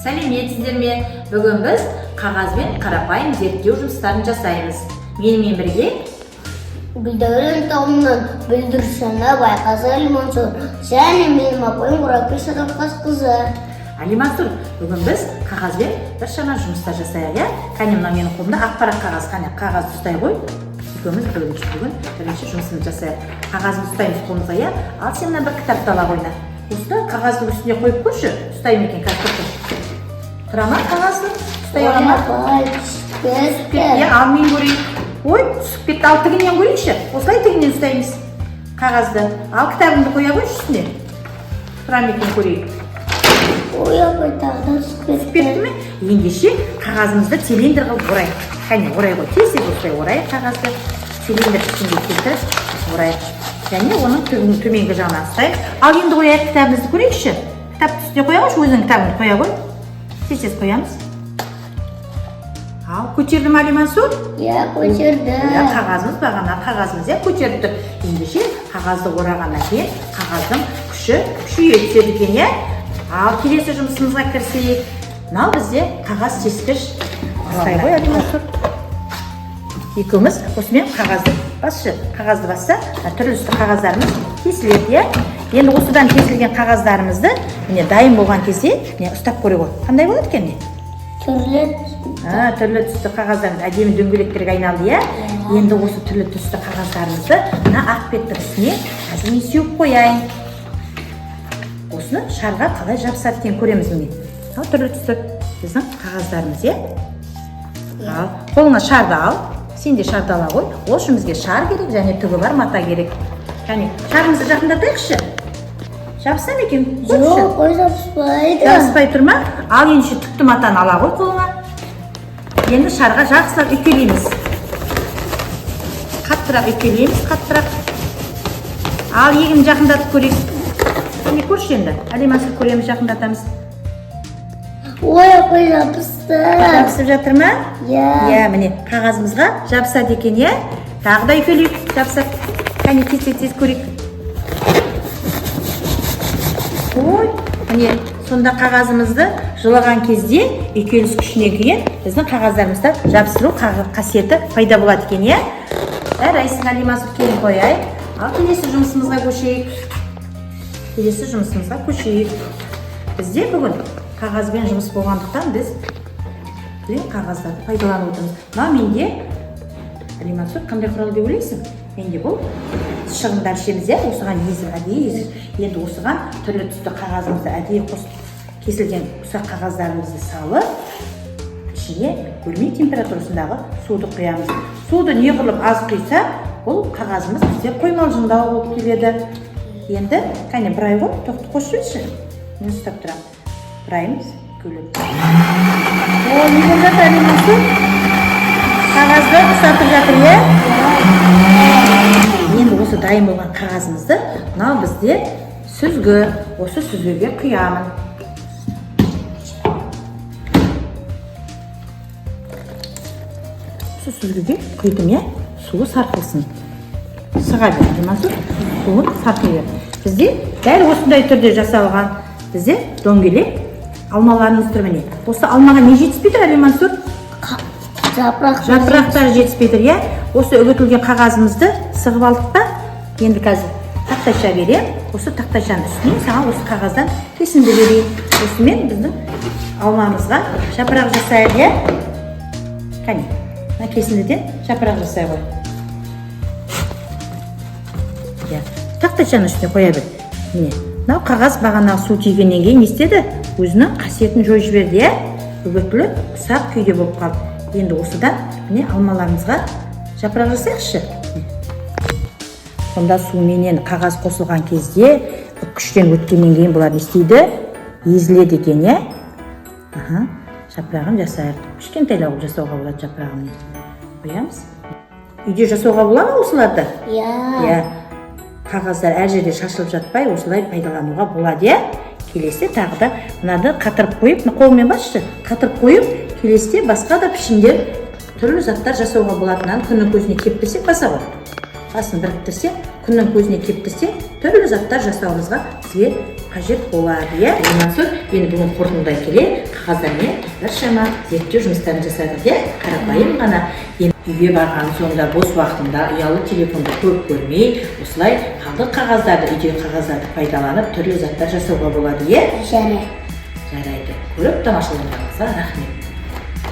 Сәлеметсіздер ме? Бүгін біз қағазбен қарапайым зерттеу жұмыстарын жасаймыз. Менімен бірге Гүлдәурен тауынан бүлдіршіні Байқазы Алимансур және менің апайым Оракүл Садаққызы. Алимансур, бүгін біз қағазбен біршама жұмыстар жасайық, Кәне мына менің қолымда ақ парақ қағаз, қағазды ұстай ғой. Екеуміз бірінші жұмысымызды жасайық. Қағазды ұстаймыз қолымызға, ал сен мына бір кітапты ала қойна. Осыны қағаздың үстіне қойып көрші, ұстаймын екен кәсіпті. Тұра ма қағазды? Ұстай ала ма? Түсіп кетті. Ал мен көрейік. Ой, түсіп кетті. Ал тігінен көрейікші. Осылай тігінен ұстаймыз қағазды. Ал кітабымды қоя қойшы үстіне. Тұра екен көрейік. Ой, апай тағы да түсіп кетті ме? Ендеше қағазымызды цилиндр қылып орайық. Кәне орай ғой. Тез осылай орайық қағазды. Цилиндр ішінде келтіріп орайық. Және оның төменгі жағына ұстайық. Ал енді қояйық кітабымызды көрейікші. Кітапты үстіне қоя қойшы, өзінің кітабыңды қоя қой. Тез қоямыз. Ал көтерді ме Алимансур? Иә, көтерді. Қағазымыз бағана қағазымыз көтеріп тұр. Ендеше қағазды орағаннан кейін қағаздың күші күшейе түседі екен, Ал келесі жұмысымызға кірісейік. Мынау бізде қағаз кескіш. Ұстай ғой Алимансур. Екеуміз осымен қағазды басса, түрлі түсті қағаздарымыз кесіледі, Енді осыдан кесілген қағаздарымызды дайын болған кезде ұстап көре ғой. Қандай болады екен? Түрлі түсті қағаздарымыз әдемі дөңгелектерге айналды, Енді осы түрлі түсті қағаздарымызды мына ақ беттің үстіне қазір мен сеуіп қояйын. Осыны шарға қалай жабысады екен көреміз міне. Түрлі түсті біздің қағаздарымыз, Ал қолыңа шарды ал. Сен де шарды ала ғой. Ол үшін бізге шар керек және түгі бар мата керек. Кәне, шарымызды жақындатайықшы. Жабыса ма екен? Жоқ, қой жабыспайды. Жабыспай тұр ма? Ал ендеше түкті матаны ала ғой қолыңа. Енді шарға жақсылап үйкелейміз. Қаттырақ үйкелейміз, қаттырақ. Ал егін жақындатып көрейік. Кәне көрші енді. Алимансур көреміз, жақындатамыз. Ой, апай жабысты. Жабысып жатыр ма? Иә. Міне қағазымызға жабысады екен, Тағы да үйкелейік, жабысады. Кәне тез көрейік. Ой, міне сонда қағазымызды жылаған кезде үйкеліс күшіне кейін біздің қағаздарымызда жабыстыру қасиеті пайда болады екен, Райсын Алимансур келін қояйық. Ал келесі жұмысымызға көшейік. Бізде бүгін қағазбен жұмыс болғандықтан біз қағаздарды пайдаланып отырмыз. Менде Алимансур қандай құрал деп ойлайсың? Менде бұл шығындар ішеміз, Осыған әдейі енді осыған түрлі түсті қағазымызды әдейі кесілген ұсақ қағаздарымызды салып, ішіне бөлме температурасындағы суды құямыз. Суды неғұрлым аз құйса, бұл қағазымыз бізде қоймалжыңдау болып келеді. Енді кәне бір ай ғой, тоқты қосшы. Мен ұстап тұрам. Бірайымыз көліп. Не болып жатыр Алимансур? Қағазды ұстатып жатыр, Енді осы дайын болған қағазымызды мынау бізде сүзгі. Осы сүзгіге құямын. Осы сүзгіге құйдым, Суы сарқылсын. Сыға бер, Алимансур. Суын сарқи бер. Бізде дәл осындай түрде жасалған бізде дөңгелек алмаларымыз тұр міне. Осы алмаға не жетіспей тұр Алимансур? Жапырақтары жетіспей тұр, Осы үгітілген қағазымызды сығып алдық та, енді қазір тақтайша берем. Осы тақтайшаның үстіне саған осы қағаздан кесінді берейін. Осымен біздің алмамызға жапырақ жасайық, Кәне, кесіндіден жапырақ жасай ғой. Тақтайшаның үстіне қоя бер. Міне, мынау қағаз бағана су тигеннен кейін не істеді? Өзінің қасиетін жойып жіберді, үгітіліп, ұсақ күйде болып қалды. Енді осыдан міне алмаларымызға жапырақ жасайықшы. Сонда суменен қағаз қосылған кезде күштен өткеннен кейін бұлар не істейді? Езіледі екен, Жапырағын жасайық. Кішкентайлау жасауға болады жапырағын. Қоямыз. Үйде жасауға болады ма осыларды? Иә. Қағаздар әр жерде шашылып жатпай, осылай пайдалануға болады, Келесі тағы да мынады қатырып қойып, қолмен басшы, қатырып қойып, келесіде басқа да пішіндер, түрлі заттар жасауға болатынын күннің көзіне кептірсек баса ғой. Басын біріктірсе, күннің көзіне кептірсе, түрлі заттар жасауымызға бізге қажет болады, иә. Мансұр, енді бүгін қорытындылай келе қағаздармен біршама зерттеу жұмыстарын жасадық, иә. Қарапайым ғана үйге барған соңда бос уақытында ұялы телефонды көп көрмей, осылай қалдық қағаздарды, үйдегі қағаздарды пайдаланып түрлі заттар жасауға болады, иә. Жарайды. Жарайды. Көріп тамашалағаныңызға рахмет.